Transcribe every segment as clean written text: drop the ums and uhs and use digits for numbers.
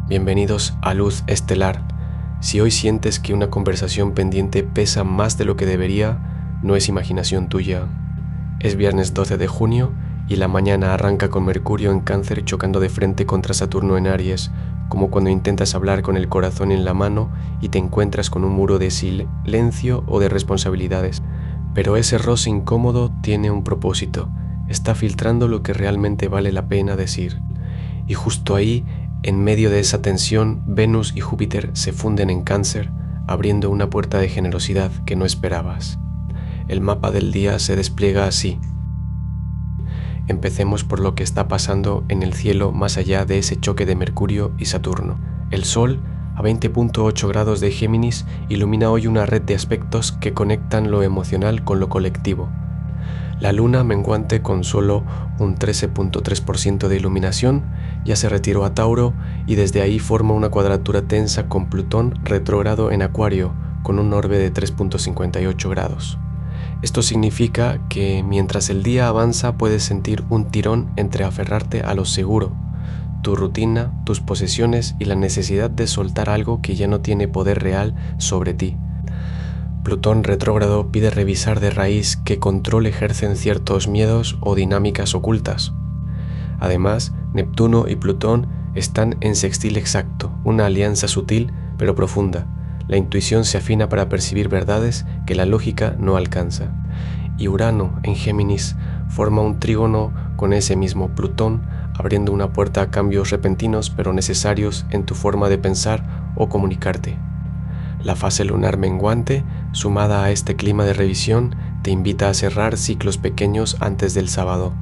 Bienvenidos a Luz Estelar. Si hoy sientes que una conversación pendiente pesa más de lo que debería, no es imaginación tuya. Es viernes 12 de junio y la mañana arranca con Mercurio en Cáncer chocando de frente contra Saturno en Aries, como cuando intentas hablar con el corazón en la mano y te encuentras con un muro de silencio o de responsabilidades. Pero ese roce incómodo tiene un propósito, está filtrando lo que realmente vale la pena decir. Y justo ahí, en medio de esa tensión, Venus y Júpiter se funden en Cáncer, abriendo una puerta de generosidad que no esperabas. El mapa del día se despliega así. Empecemos por lo que está pasando en el cielo más allá de ese choque de Mercurio y Saturno. El Sol, a 20.8 grados de Géminis, ilumina hoy una red de aspectos que conectan lo emocional con lo colectivo. La luna menguante, con solo un 13.3% de iluminación, ya se retiró a Tauro y desde ahí forma una cuadratura tensa con Plutón retrógrado en Acuario, con un orbe de 3.58 grados. Esto significa que mientras el día avanza puedes sentir un tirón entre aferrarte a lo seguro, tu rutina, tus posesiones y la necesidad de soltar algo que ya no tiene poder real sobre ti. Plutón retrógrado pide revisar de raíz qué control ejercen ciertos miedos o dinámicas ocultas. Además, Neptuno y Plutón están en sextil exacto, una alianza sutil pero profunda. La intuición se afina para percibir verdades que la lógica no alcanza. Y Urano, en Géminis, forma un trígono con ese mismo Plutón, abriendo una puerta a cambios repentinos pero necesarios en tu forma de pensar o comunicarte. La fase lunar menguante, sumada a este clima de revisión, te invita a cerrar ciclos pequeños antes del sábado.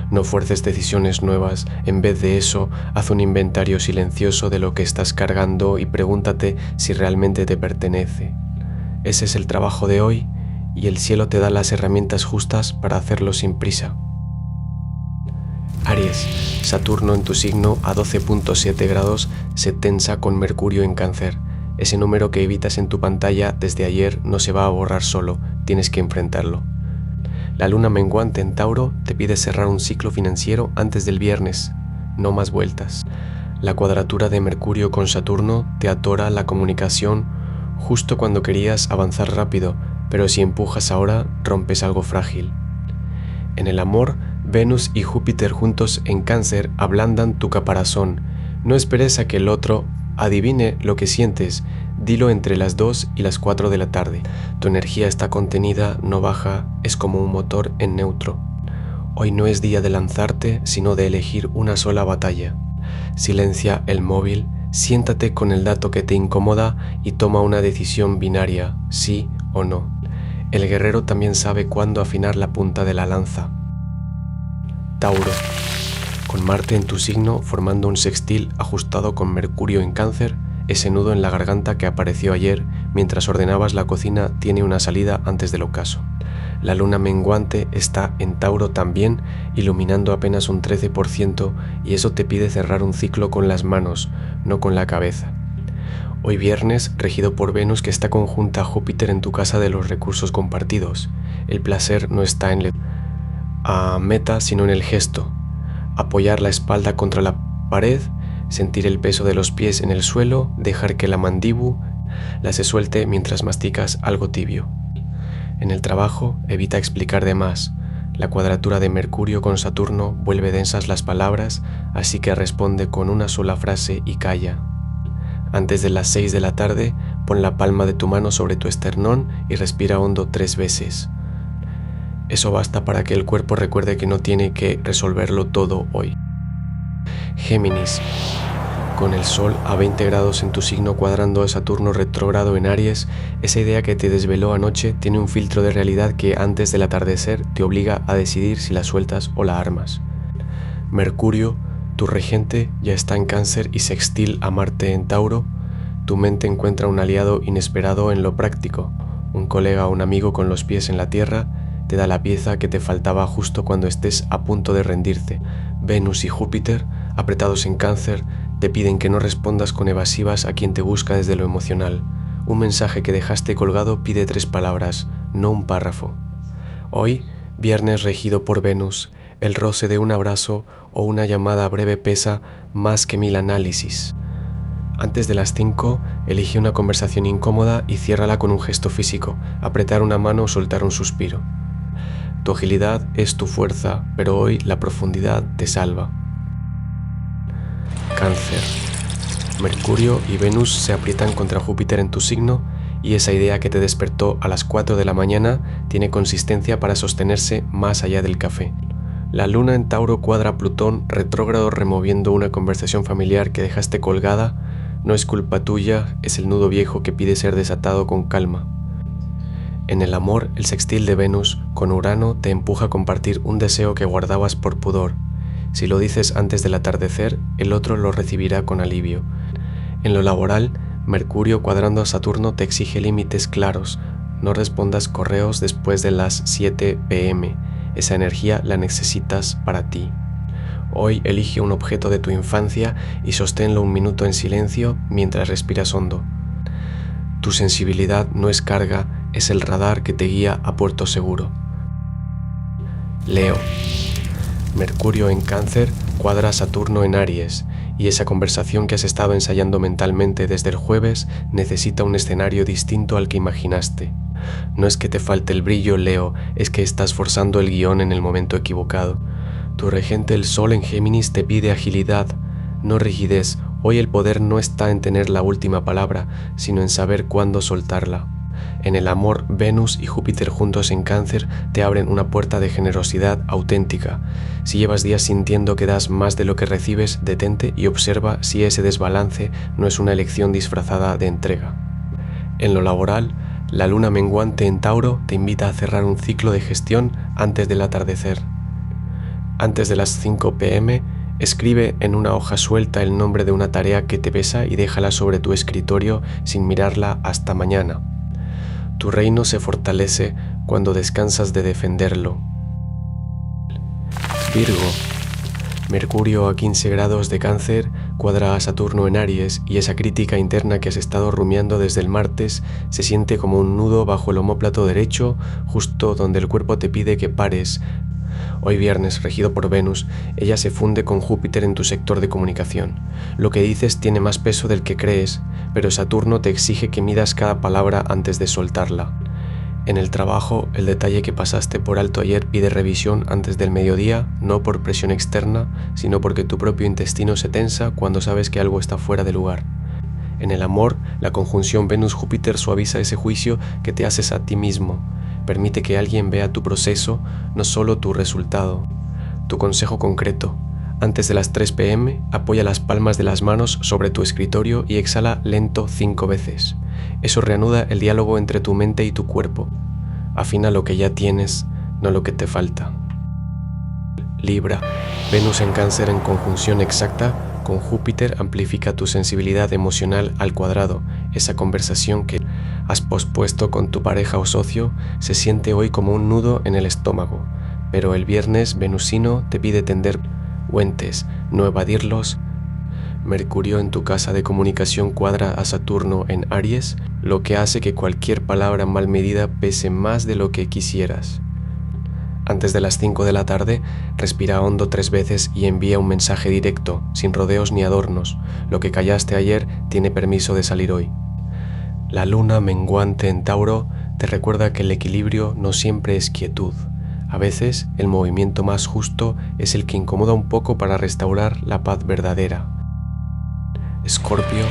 No fuerces decisiones nuevas, en vez de eso, haz un inventario silencioso de lo que estás cargando y pregúntate si realmente te pertenece. Ese es el trabajo de hoy y el cielo te da las herramientas justas para hacerlo sin prisa. Aries, Saturno en tu signo a 12.7 grados se tensa con Mercurio en Cáncer. Ese número que evitas en tu pantalla desde ayer no se va a borrar solo, tienes que enfrentarlo. La luna menguante en Tauro te pide cerrar un ciclo financiero antes del viernes, no más vueltas. La cuadratura de Mercurio con Saturno te atora la comunicación justo cuando querías avanzar rápido, pero si empujas ahora rompes algo frágil. En el amor, Venus y Júpiter juntos en Cáncer ablandan tu caparazón. No esperes a que el otro adivine lo que sientes, dilo entre las 2 y las 4 de la tarde. Tu energía está contenida, no baja, es como un motor en neutro. Hoy no es día de lanzarte, sino de elegir una sola batalla. Silencia el móvil, siéntate con el dato que te incomoda y toma una decisión binaria, sí o no. El guerrero también sabe cuándo afinar la punta de la lanza. Tauro. Con Marte en tu signo formando un sextil ajustado con Mercurio en Cáncer, ese nudo en la garganta que apareció ayer mientras ordenabas la cocina tiene una salida antes del ocaso. La luna menguante está en Tauro también, iluminando apenas un 13% y eso te pide cerrar un ciclo con las manos, no con la cabeza. Hoy viernes, regido por Venus que está conjunta a Júpiter en tu casa de los recursos compartidos. El placer no está en la meta, sino en el gesto. Apoyar la espalda contra la pared, sentir el peso de los pies en el suelo, dejar que la mandíbula se suelte mientras masticas algo tibio. En el trabajo, evita explicar de más. La cuadratura de Mercurio con Saturno vuelve densas las palabras, así que responde con una sola frase y calla. Antes de las 6 de la tarde, pon la palma de tu mano sobre tu esternón y respira hondo 3 veces. Eso basta para que el cuerpo recuerde que no tiene que resolverlo todo hoy. Géminis. Con el Sol a 20 grados en tu signo cuadrando a Saturno retrógrado en Aries, esa idea que te desveló anoche tiene un filtro de realidad que antes del atardecer te obliga a decidir si la sueltas o la armas. Mercurio, tu regente, ya está en Cáncer y sextil a Marte en Tauro. Tu mente encuentra un aliado inesperado en lo práctico, un colega o un amigo con los pies en la tierra, te da la pieza que te faltaba justo cuando estés a punto de rendirte. Venus y Júpiter, apretados en Cáncer, te piden que no respondas con evasivas a quien te busca desde lo emocional. Un mensaje que dejaste colgado pide 3 palabras, no un párrafo. Hoy, viernes regido por Venus, el roce de un abrazo o una llamada breve pesa más que 1000 análisis. Antes de las 5, elige una conversación incómoda y ciérrala con un gesto físico, apretar una mano o soltar un suspiro. Tu agilidad es tu fuerza, pero hoy la profundidad te salva. Cáncer. Mercurio y Venus se aprietan contra Júpiter en tu signo y esa idea que te despertó a las 4 de la mañana tiene consistencia para sostenerse más allá del café. La luna en Tauro cuadra a Plutón retrógrado removiendo una conversación familiar que dejaste colgada. No es culpa tuya, es el nudo viejo que pide ser desatado con calma. En el amor, el sextil de Venus con Urano te empuja a compartir un deseo que guardabas por pudor. Si lo dices antes del atardecer, el otro lo recibirá con alivio. En lo laboral, Mercurio cuadrando a Saturno te exige límites claros. No respondas correos después de las 7 p.m. Esa energía la necesitas para ti. Hoy elige un objeto de tu infancia y sosténlo un minuto en silencio mientras respiras hondo. Tu sensibilidad no es carga, es el radar que te guía a puerto seguro. Leo. Mercurio en Cáncer cuadra a Saturno en Aries y esa conversación que has estado ensayando mentalmente desde el jueves necesita un escenario distinto al que imaginaste. No es que te falte el brillo, Leo, es que estás forzando el guión en el momento equivocado. Tu regente el Sol en Géminis te pide agilidad, no rigidez. Hoy el poder no está en tener la última palabra, sino en saber cuándo soltarla. En el amor, Venus y Júpiter juntos en Cáncer te abren una puerta de generosidad auténtica. Si llevas días sintiendo que das más de lo que recibes, detente y observa si ese desbalance no es una elección disfrazada de entrega. En lo laboral, la luna menguante en Tauro te invita a cerrar un ciclo de gestión antes del atardecer. Antes de las 5 p.m., escribe en una hoja suelta el nombre de una tarea que te pesa y déjala sobre tu escritorio sin mirarla hasta mañana. Tu reino se fortalece cuando descansas de defenderlo. Virgo. Mercurio a 15 grados de Cáncer cuadra a Saturno en Aries y esa crítica interna que has estado rumiando desde el martes se siente como un nudo bajo el omóplato derecho, justo donde el cuerpo te pide que pares. Hoy viernes, regido por Venus, ella se funde con Júpiter en tu sector de comunicación. Lo que dices tiene más peso del que crees, pero Saturno te exige que midas cada palabra antes de soltarla. En el trabajo, el detalle que pasaste por alto ayer pide revisión antes del mediodía, no por presión externa, sino porque tu propio intestino se tensa cuando sabes que algo está fuera de lugar. En el amor, la conjunción Venus-Júpiter suaviza ese juicio que te haces a ti mismo. Permite que alguien vea tu proceso, no solo tu resultado. Tu consejo concreto. Antes de las 3 p.m., apoya las palmas de las manos sobre tu escritorio y exhala lento 5 veces. Eso reanuda el diálogo entre tu mente y tu cuerpo. Afina lo que ya tienes, no lo que te falta. Libra. Venus en Cáncer en conjunción exacta con Júpiter amplifica tu sensibilidad emocional al cuadrado. Esa conversación que has pospuesto con tu pareja o socio se siente hoy como un nudo en el estómago, pero el viernes venusino te pide tender puentes, no evadirlos. Mercurio en tu casa de comunicación cuadra a Saturno en Aries, lo que hace que cualquier palabra mal medida pese más de lo que quisieras. Antes de las 5 de la tarde, respira hondo 3 veces y envía un mensaje directo, sin rodeos ni adornos. Lo que callaste ayer tiene permiso de salir hoy. La luna menguante en Tauro te recuerda que el equilibrio no siempre es quietud. A veces, el movimiento más justo es el que incomoda un poco para restaurar la paz verdadera. Escorpio.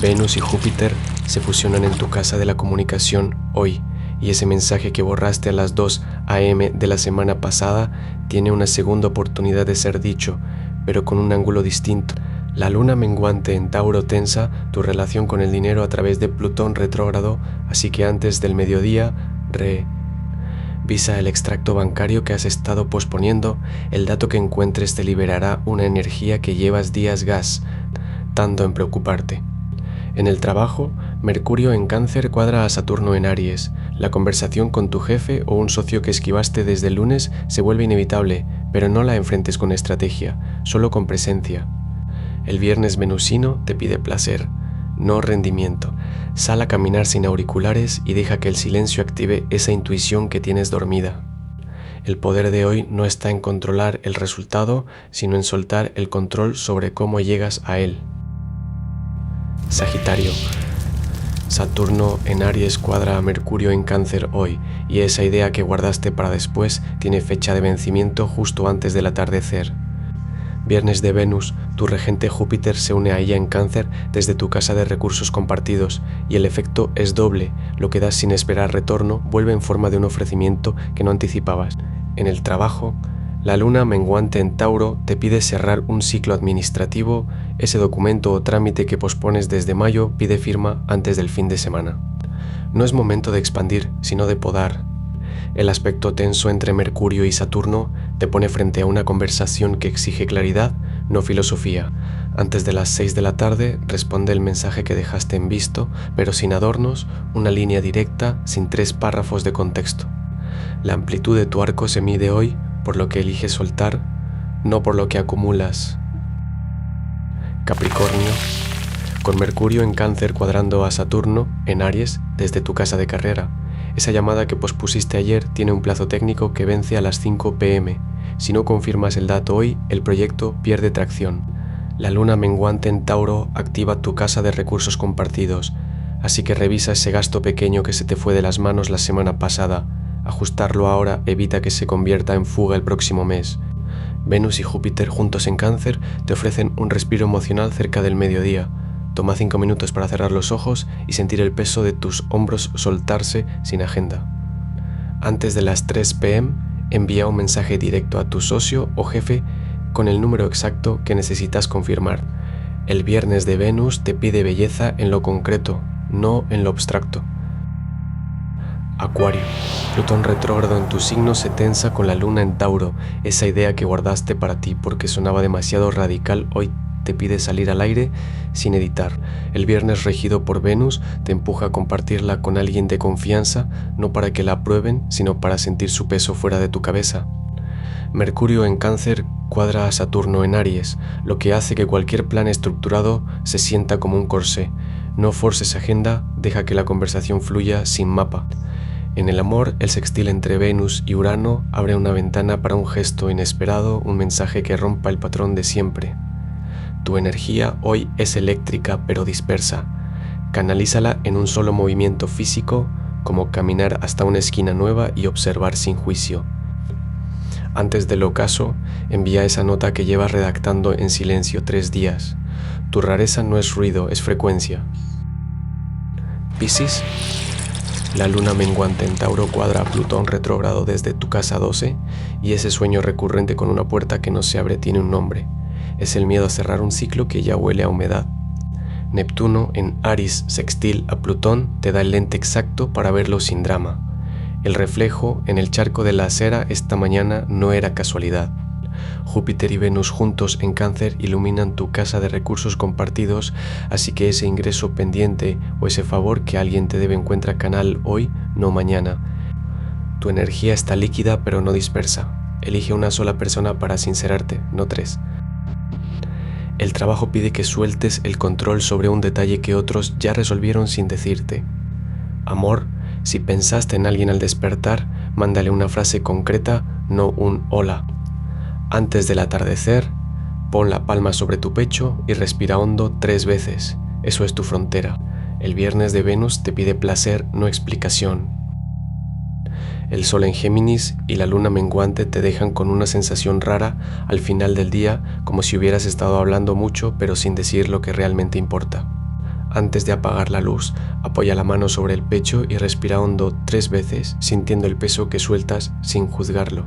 Venus y Júpiter se fusionan en tu casa de la comunicación hoy, y ese mensaje que borraste a las 2 a.m. de la semana pasada tiene una segunda oportunidad de ser dicho, pero con un ángulo distinto. La luna menguante en Tauro tensa tu relación con el dinero a través de Plutón retrógrado, así que antes del mediodía, revisa el extracto bancario que has estado posponiendo. El dato que encuentres te liberará una energía que llevas días gastando en preocuparte. En el trabajo, Mercurio en Cáncer cuadra a Saturno en Aries. La conversación con tu jefe o un socio que esquivaste desde el lunes se vuelve inevitable, pero no la enfrentes con estrategia, solo con presencia. El viernes venusino te pide placer, no rendimiento. Sal a caminar sin auriculares y deja que el silencio active esa intuición que tienes dormida. El poder de hoy no está en controlar el resultado, sino en soltar el control sobre cómo llegas a él. Sagitario. Saturno en Aries cuadra a Mercurio en Cáncer hoy, y esa idea que guardaste para después tiene fecha de vencimiento justo antes del atardecer. Viernes de Venus, tu regente Júpiter se une a ella en Cáncer desde tu casa de recursos compartidos, y el efecto es doble: lo que das sin esperar retorno vuelve en forma de un ofrecimiento que no anticipabas. En el trabajo, la luna menguante en Tauro te pide cerrar un ciclo administrativo. Ese documento o trámite que pospones desde mayo pide firma antes del fin de semana. No es momento de expandir, sino de podar. El aspecto tenso entre Mercurio y Saturno te pone frente a una conversación que exige claridad, no filosofía. Antes de las 6 de la tarde, responde el mensaje que dejaste en visto, pero sin adornos, una línea directa, sin 3 párrafos de contexto. La amplitud de tu arco se mide hoy por lo que eliges soltar, no por lo que acumulas. Capricornio. Con Mercurio en Cáncer cuadrando a Saturno en Aries desde tu casa de carrera, esa llamada que pospusiste ayer tiene un plazo técnico que vence a las 5 p.m. Si no confirmas el dato hoy, el proyecto pierde tracción. La luna menguante en Tauro activa tu casa de recursos compartidos, así que revisa ese gasto pequeño que se te fue de las manos la semana pasada. Ajustarlo ahora evita que se convierta en fuga el próximo mes. Venus y Júpiter juntos en Cáncer te ofrecen un respiro emocional cerca del mediodía. Toma 5 minutos para cerrar los ojos y sentir el peso de tus hombros soltarse sin agenda. Antes de las 3 p.m, envía un mensaje directo a tu socio o jefe con el número exacto que necesitas confirmar. El viernes de Venus te pide belleza en lo concreto, no en lo abstracto. Acuario. Plutón retrógrado en tu signo se tensa con la luna en Tauro. Esa idea que guardaste para ti porque sonaba demasiado radical hoy te pide salir al aire sin editar. El viernes regido por Venus te empuja a compartirla con alguien de confianza, no para que la aprueben, sino para sentir su peso fuera de tu cabeza. Mercurio en Cáncer cuadra a Saturno en Aries, lo que hace que cualquier plan estructurado se sienta como un corsé. No forces agenda, deja que la conversación fluya sin mapa. En el amor, el sextil entre Venus y Urano abre una ventana para un gesto inesperado, un mensaje que rompa el patrón de siempre. Tu energía hoy es eléctrica pero dispersa. Canalízala en un solo movimiento físico, como caminar hasta una esquina nueva y observar sin juicio. Antes del ocaso, envía esa nota que llevas redactando en silencio 3 días. Tu rareza no es ruido, es frecuencia. Piscis. La luna menguante en Tauro cuadra a Plutón retrógrado desde tu casa 12, y ese sueño recurrente con una puerta que no se abre tiene un nombre. Es el miedo a cerrar un ciclo que ya huele a humedad. Neptuno en Aries sextil a Plutón te da el lente exacto para verlo sin drama. El reflejo en el charco de la acera esta mañana no era casualidad. Júpiter y Venus juntos en Cáncer iluminan tu casa de recursos compartidos, así que ese ingreso pendiente o ese favor que alguien te debe encuentra canal hoy, no mañana. Tu energía está líquida pero no dispersa. Elige una sola persona para sincerarte, no 3. El trabajo pide que sueltes el control sobre un detalle que otros ya resolvieron sin decirte. Amor, si pensaste en alguien al despertar, mándale una frase concreta, no un hola. Antes del atardecer, pon la palma sobre tu pecho y respira hondo 3 veces. Eso es tu frontera. El viernes de Venus te pide placer, no explicación. El sol en Géminis y la luna menguante te dejan con una sensación rara al final del día, como si hubieras estado hablando mucho pero sin decir lo que realmente importa. Antes de apagar la luz, apoya la mano sobre el pecho y respira hondo 3 veces, sintiendo el peso que sueltas sin juzgarlo.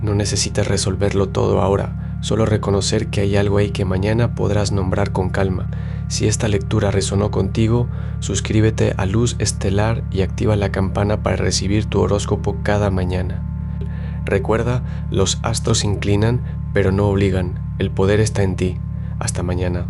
No necesitas resolverlo todo ahora, solo reconocer que hay algo ahí que mañana podrás nombrar con calma. Si esta lectura resonó contigo, suscríbete a Luz Estelar y activa la campana para recibir tu horóscopo cada mañana. Recuerda, los astros inclinan, pero no obligan. El poder está en ti. Hasta mañana.